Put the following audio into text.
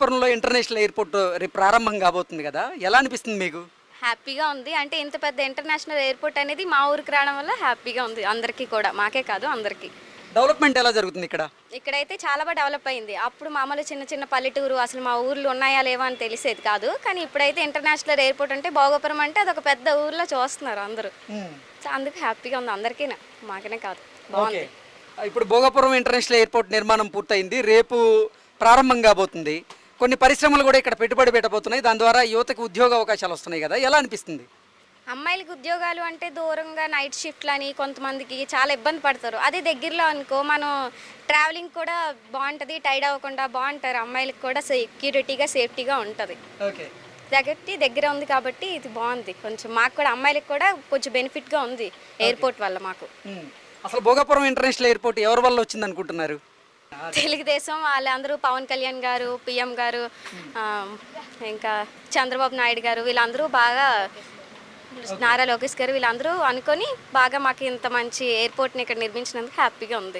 భోగాపురంలో international airport రేపు ప్రారంభం కాబోతుంది కదా, ఎలా అనిపిస్తుంది మీకు? హ్యాపీగా ఉంది. అంటే ఇంత పెద్ద ఇంటర్నేషనల్ ఎయిర్పోర్ట్ అనేది మా ఊరికి రావడం వల్ల హ్యాపీగా ఉంది అందరికీ కూడా, మాకే కాదు అందరికీ. డెవలప్మెంట్ ఎలా జరుగుతుంది ఇక్కడ? ఇక్కడైతే చాలా బాగా డెవలప్ అయింది. అప్పుడు మామూలు చిన్న చిన్న పల్లెటూరు, అసలు మా ఊర్లు ఉన్నాయా లేవా అని తెలిసేది కాదు. కానీ ఇప్పుడైతే ఇంటర్నేషనల్ ఎయిర్పోర్ట్ అంటే భోగాపురం అంటే అదొక పెద్ద ఊర్లో చూస్తున్నారు అందరూ. సో అందుకు హ్యాపీగా ఉంది అందరికీనే, మాకనే కాదు. బాగుంది. ఇప్పుడు భోగాపురం ఇంటర్నేషనల్ ఎయిర్పోర్ట్ నిర్మాణం పూర్తయింది, రేపు ప్రారంభం కాబోతుంది. కొన్ని పరిశ్రమలు కూడా ఇక్కడ పెట్టుబడి పెట్టబోతున్నాయి, దాని ద్వారా యువతకు ఉద్యోగ అవకాశాలు వస్తున్నాయి కదా, ఎలా అనిపిస్తుంది? అమ్మాయిలకి ఉద్యోగాలు అంటే దూరంగా నైట్ షిఫ్ట్లు అని కొంతమందికి చాలా ఇబ్బంది పడతారు. అదే దగ్గరలో అనుకో మనం ట్రావెలింగ్ కూడా బాగుంటుంది, టైర్డ్ అవ్వకుండా బాగుంటారు. అమ్మాయిలకి కూడా సెక్యూరిటీగా సేఫ్టీగా ఉంటుంది. ఓకే. దగ్గర ఉంది కాబట్టి ఇది బాగుంది. కొంచెం మాకు కూడా అమ్మాయిలకి కూడా కొంచెం బెనిఫిట్గా ఉంది ఎయిర్పోర్ట్ వల్ల మాకు. అసలు భోగాపురం ఇంటర్నేషనల్ ఎయిర్పోర్ట్ ఎవరి వల్ల వచ్చింది అనుకుంటున్నారు? తెలుగుదేశం వాళ్ళందరూ, పవన్ కళ్యాణ్ గారు, పిఎం గారు, ఇంకా చంద్రబాబు నాయుడు గారు, వీళ్ళందరూ బాగా, నారా లోకేష్ గారు, వీళ్ళందరూ అనుకొని బాగా మాకు ఇంత మంచి ఎయిర్పోర్ట్ని ఇక్కడ నిర్మించినందుకు హ్యాపీగా ఉంది.